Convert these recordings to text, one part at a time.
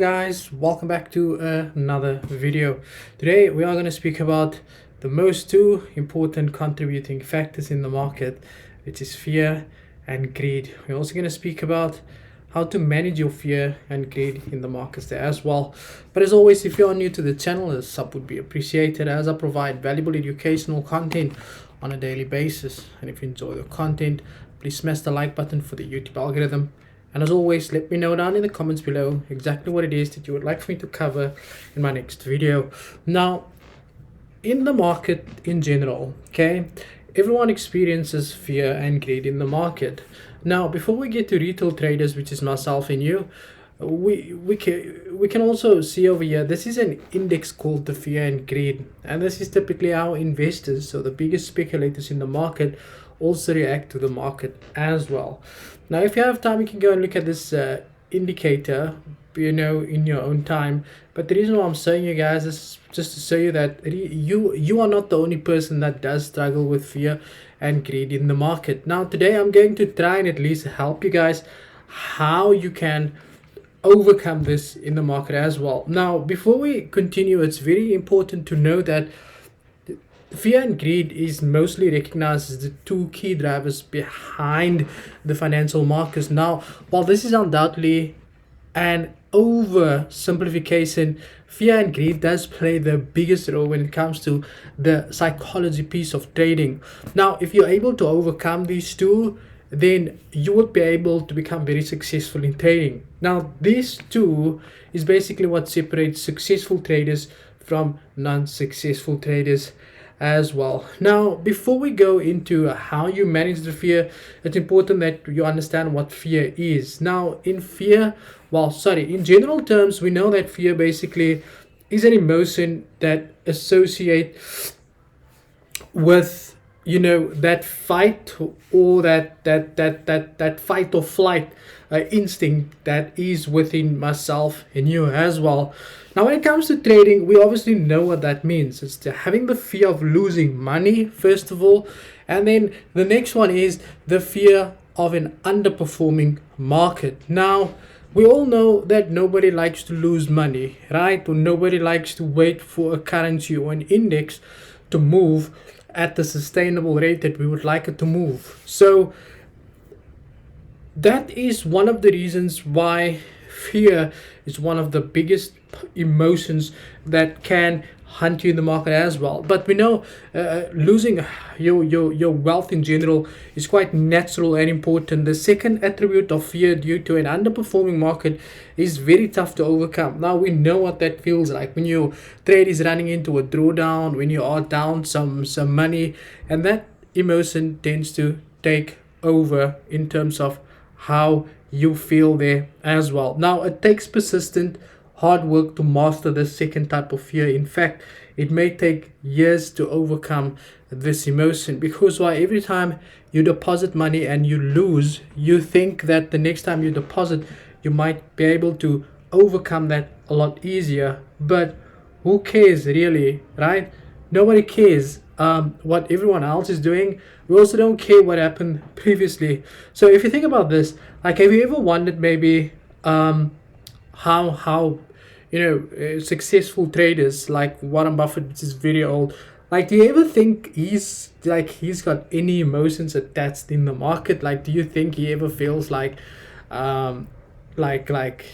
Guys, welcome back to another video. Today we are going to speak about the most two important contributing factors in the market, which is fear and greed. We're also going to speak about how to manage your fear and greed in the markets there as well. But as always, if you are new to the channel, a sub would be appreciated, as I provide valuable educational content on a daily basis. And if you enjoy the content, please smash the like button for the YouTube algorithm. And as always, let me know down in the comments below exactly what it is that you would like for me to cover in my next video. Now, in the market in general, okay, everyone experiences fear and greed in the market. Now, before we get to retail traders, which is myself and you, we can also see over here, this is an index called the fear and greed, and this is typically how investors, so the biggest speculators in the market, also react to the market as well. Now, if you have time, you can go and look at this indicator, in your own time. But the reason why I'm showing you guys is just to show you that you are not the only person that does struggle with fear and greed in the market. Now, today I'm going to try and at least help you guys how you can overcome this in the market as well. Now, before we continue, it's very important to know that fear and greed is mostly recognized as the two key drivers behind the financial markets. Now, while this is undoubtedly an oversimplification, fear and greed does play the biggest role when it comes to the psychology piece of trading. Now, if you're able to overcome these two, then you would be able to become very successful in trading. Now, these two is basically what separates successful traders from non-successful traders as well. Now, before we go into how you manage the fear, it's important that you understand what fear is. Now, in general terms, we know that fear basically is an emotion that associate with that fight or that fight or flight instinct that is within myself and you as well. Now, when it comes to trading, we obviously know what that means. It's having the fear of losing money, first of all, and then the next one is the fear of an underperforming market. Now, we all know that nobody likes to lose money, right? Or nobody likes to wait for a currency or an index to move at the sustainable rate that we would like it to move. So that is one of the reasons why fear is one of the biggest emotions that can hunt you in the market as well. But we know losing your wealth in general is quite natural and important. The second attribute of fear due to an underperforming market is very tough to overcome. Now, we know what that feels like when your trade is running into a drawdown, when you are down some money, and that emotion tends to take over in terms of how you feel there as well. Now, it takes persistent hard work to master this second type of fear. In fact, it may take years to overcome this emotion, because why, every time you deposit money and you lose, you think that the next time you deposit you might be able to overcome that a lot easier. But who cares really, right? Nobody cares what everyone else is doing. We also don't care what happened previously. So if you think about this, like, have you ever wondered maybe how successful traders like Warren Buffett, which is very old, like, do you ever think he's got any emotions attached in the market? Like, do you think he ever feels like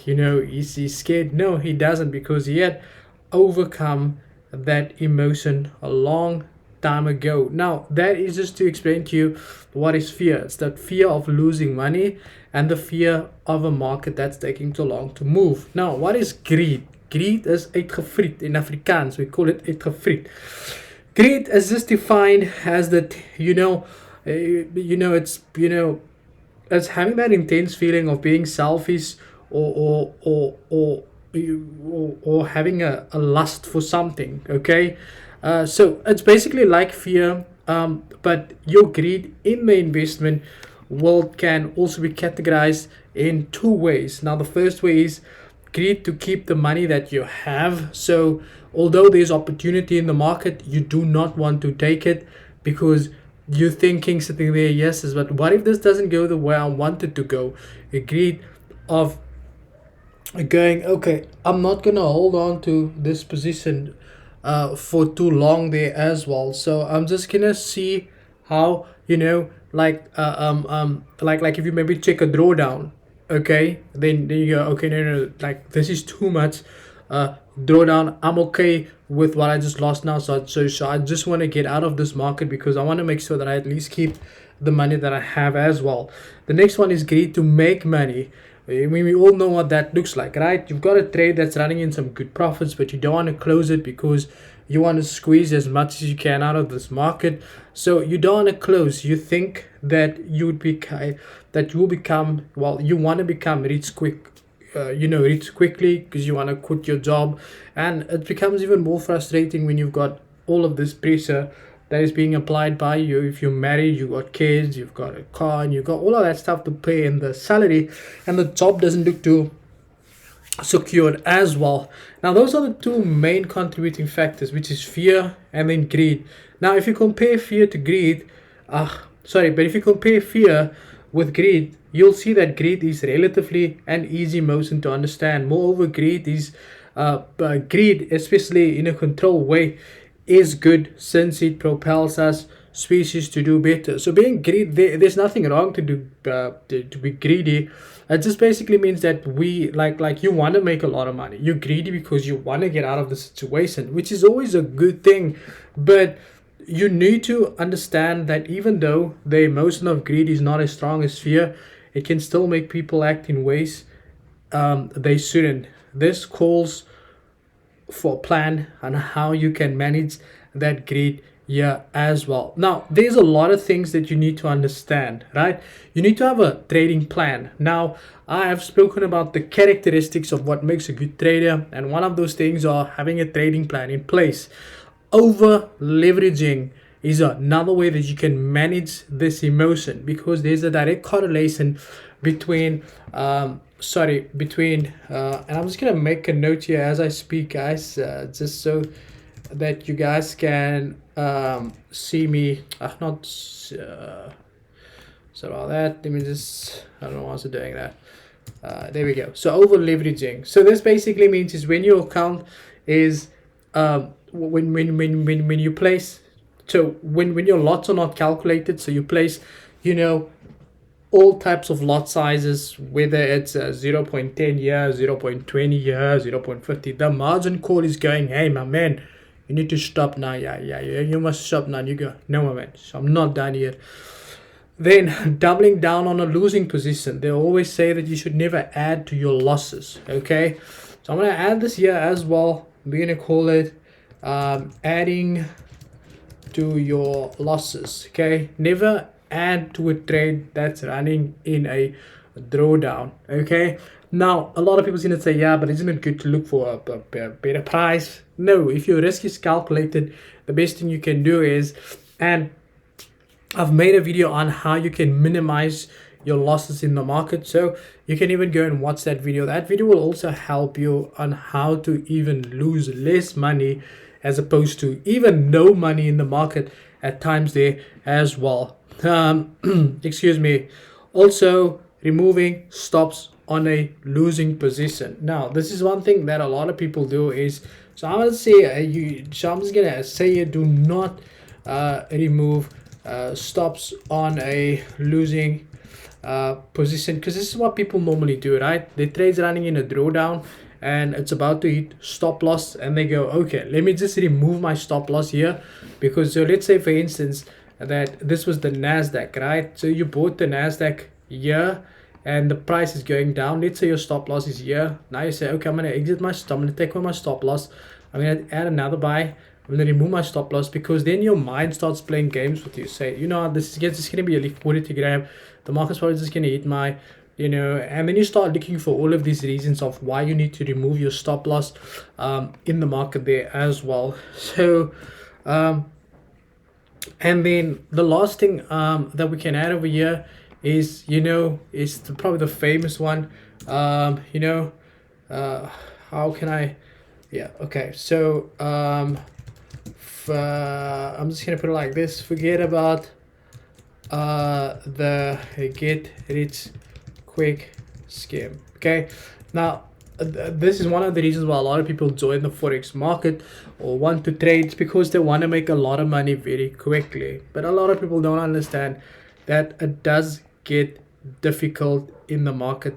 he's scared? No, he doesn't, because he had overcome that emotion a long time ago. Now, that is just to explain to you what is fear. It's that fear of losing money and the fear of a market that's taking too long to move. Now, what is greed? Greed is uitgevriet. In Afrikaans, we call it uitgevriet. Greed is just defined as that, it's having that intense feeling of being selfish or having a lust for something. Okay, so it's basically like fear, but your greed in the investment world can also be categorized in two ways. Now, the first way is greed to keep the money that you have. So although there's opportunity in the market, you do not want to take it because you're thinking sitting there, yes, but what if this doesn't go the way I want it to go? A greed of going, okay, I'm not gonna hold on to this position for too long there as well. So I'm just gonna see how, like if you maybe check a drawdown, okay, then you go, okay, no, like this is too much drawdown. I'm okay with what I just lost now. So I just want to get out of this market because I want to make sure that I at least keep the money that I have as well. The next one is greed to make money. I mean, we all know what that looks like, right? You've got a trade that's running in some good profits, but you don't want to close it because you want to squeeze as much as you can out of this market. So you don't want to close. You think that that you will become, well, you want to become rich quick, rich quickly because you want to quit your job, and it becomes even more frustrating when you've got all of this pressure that is being applied by you. If you're married, you got kids, you've got a car, and you've got all of that stuff to pay, and the salary and the job doesn't look too secured as well. Now those are the two main contributing factors, which is fear and then greed. Now if you compare fear to greed, but if you compare fear with greed, you'll see that greed is relatively an easy motion to understand. Moreover, greed, especially in a controlled way, is good since it propels us species to do better. So being greedy, there's nothing wrong to do to be greedy. It just basically means that we like you want to make a lot of money. You're greedy because you want to get out of the situation, which is always a good thing. But you need to understand that even though the emotion of greed is not as strong as fear, it can still make people act in ways they shouldn't. This calls for a plan on how you can manage that greed here as well. Now, there's a lot of things that you need to understand, right? You need to have a trading plan. Now, I have spoken about the characteristics of what makes a good trader, and one of those things are having a trading plan in place. Over leveraging is another way that you can manage this emotion, because there's a direct correlation between and I'm just gonna make a note here as I speak, guys, just so that you guys can see me. Not so about that. Let me just, I don't know why I was doing that. There we go. So over leveraging. So this basically means is when your account is when you place, so when your lots are not calculated, so you place, all types of lot sizes, whether it's 0.10 years, 0.20 years, 0.50, the margin call is going, hey my man, you need to stop now. Yeah, you must stop now. You go, no my man, so I'm not done yet. Then doubling down on a losing position. They always say that you should never add to your losses. Okay, so I'm gonna add this here as well. We're gonna call it adding to your losses. Okay, never add to a trade that's running in a drawdown. Okay, now a lot of people are going to say, yeah, but isn't it good to look for a better price? No, if your risk is calculated, the best thing you can do is, and I've made a video on how you can minimize your losses in the market, so you can even go and watch that video. That video will also help you on how to even lose less money as opposed to even no money in the market at times there as well. Excuse me. Also, removing stops on a losing position. Now, this is one thing that a lot of people do is, so I'm gonna say I'm just gonna say you do not remove stops on a losing position, because this is what people normally do, right? The trade's running in a drawdown and it's about to hit stop loss, and they go, okay, let me just remove my stop loss here, because so let's say for instance that this was the Nasdaq, right? So you bought the Nasdaq here and the price is going down. Let's say your stop loss is here. Now you say, okay, I'm going to exit my stop, I'm going to take away my stop loss, I'm going to add another buy, I'm going to remove my stop loss, because then your mind starts playing games with you. Say, this is going to be a liquidity grab, the market's probably just going to hit my, and then you start looking for all of these reasons of why you need to remove your stop loss in the market there as well. So and then the last thing that we can add over here is, probably the famous one. How can I, yeah, okay, so I'm just gonna put it like this: forget about the get rich quick scheme. Okay, now this is one of the reasons why a lot of people join the forex market or want to trade. It's because they want to make a lot of money very quickly. But a lot of people don't understand that it does get difficult in the market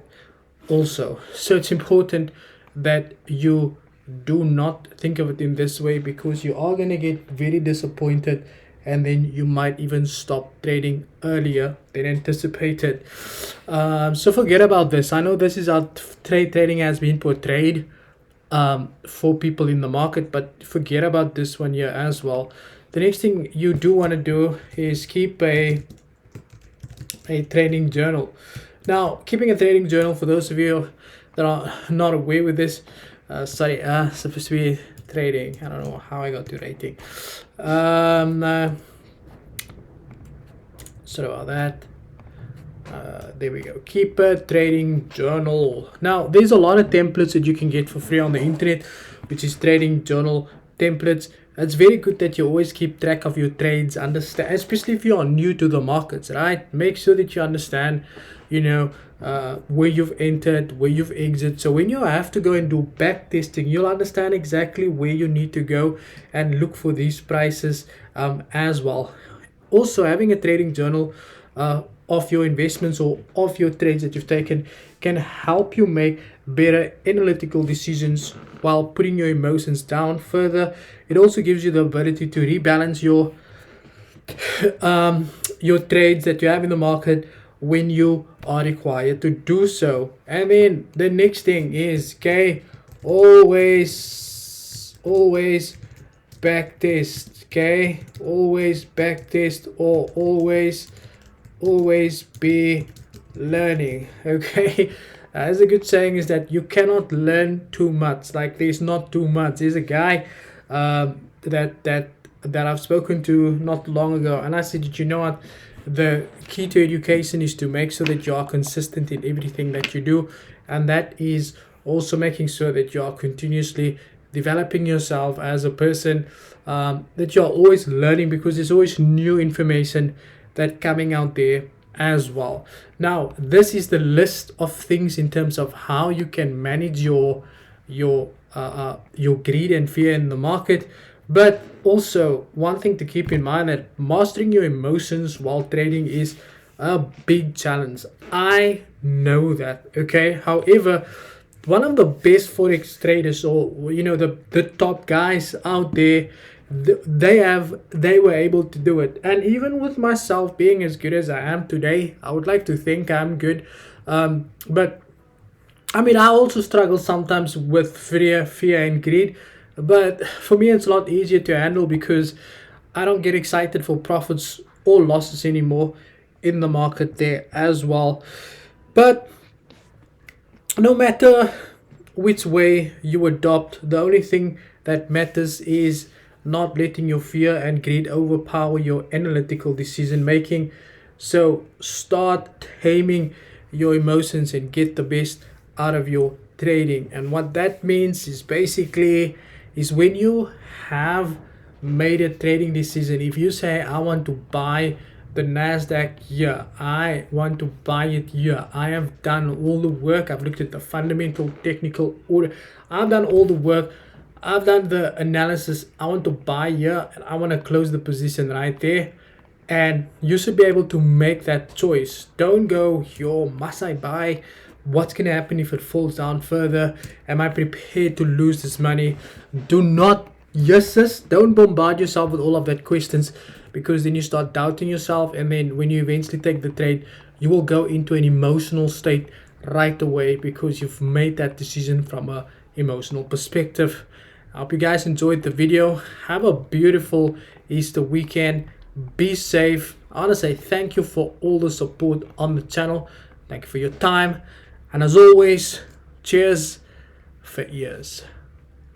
also. So it's important that you do not think of it in this way, because you are going to get very disappointed, and then you might even stop trading earlier than anticipated. So forget about this. I know this is how trading has been portrayed for people in the market, but forget about this one here as well. The next thing you do want to do is keep a trading journal. Now, keeping a trading journal, for those of you that are not aware with this, supposed to be trading. I don't know how I got to rating. Sorry about that. There we go. Keep a trading journal. Now, there's a lot of templates that you can get for free on the internet, which is trading journal templates. It's very good that you always keep track of your trades, understand, especially if you are new to the markets, right? Make sure that you understand, where you've entered, where you've exited. So when you have to go and do back testing, you'll understand exactly where you need to go and look for these prices as well. Also, having a trading journal of your investments or of your trades that you've taken can help you make better analytical decisions while putting your emotions down further. It also gives you the ability to rebalance your trades that you have in the market when you are required to do so. And then the next thing is, always back test. Always back test, or always be learning. As a good saying is that you cannot learn too much. Like, there's not too much. There's a guy that I've spoken to not long ago, and I said, you know what, the key to education is to make sure that you are consistent in everything that you do, and that is also making sure that you are continuously developing yourself as a person, that you're always learning, because there's always new information that coming out there as well. Now, this is the list of things in terms of how you can manage your greed and fear in the market. But also, one thing to keep in mind, that mastering your emotions while trading is a big challenge. I know that. However, one of the best forex traders, or the top guys out there, they were able to do it. And even with myself being as good as I am today, I would like to think I'm good, but I mean, I also struggle sometimes with fear and greed. But for me, it's a lot easier to handle, because I don't get excited for profits or losses anymore in the market there as well. But no matter which way you adopt, the only thing that matters is not letting your fear and greed overpower your analytical decision making. So start taming your emotions and get the best out of your trading. And what that means is basically when you have made a trading decision, if you say, I want to buy the Nasdaq here, I want to buy it here, I have done all the work, I've looked at the fundamental, technical order, I've done all the work, I've done the analysis, I want to buy here and I want to close the position right there. And you should be able to make that choice. Don't go, yo, must I buy? What's going to happen if it falls down further? Am I prepared to lose this money? Don't bombard yourself with all of that questions, because then you start doubting yourself. And then when you eventually take the trade, you will go into an emotional state right away, because you've made that decision from an emotional perspective. I hope you guys enjoyed the video. Have a beautiful Easter weekend. Be safe. I want to say thank you for all the support on the channel. Thank you for your time. And as always, cheers for ears.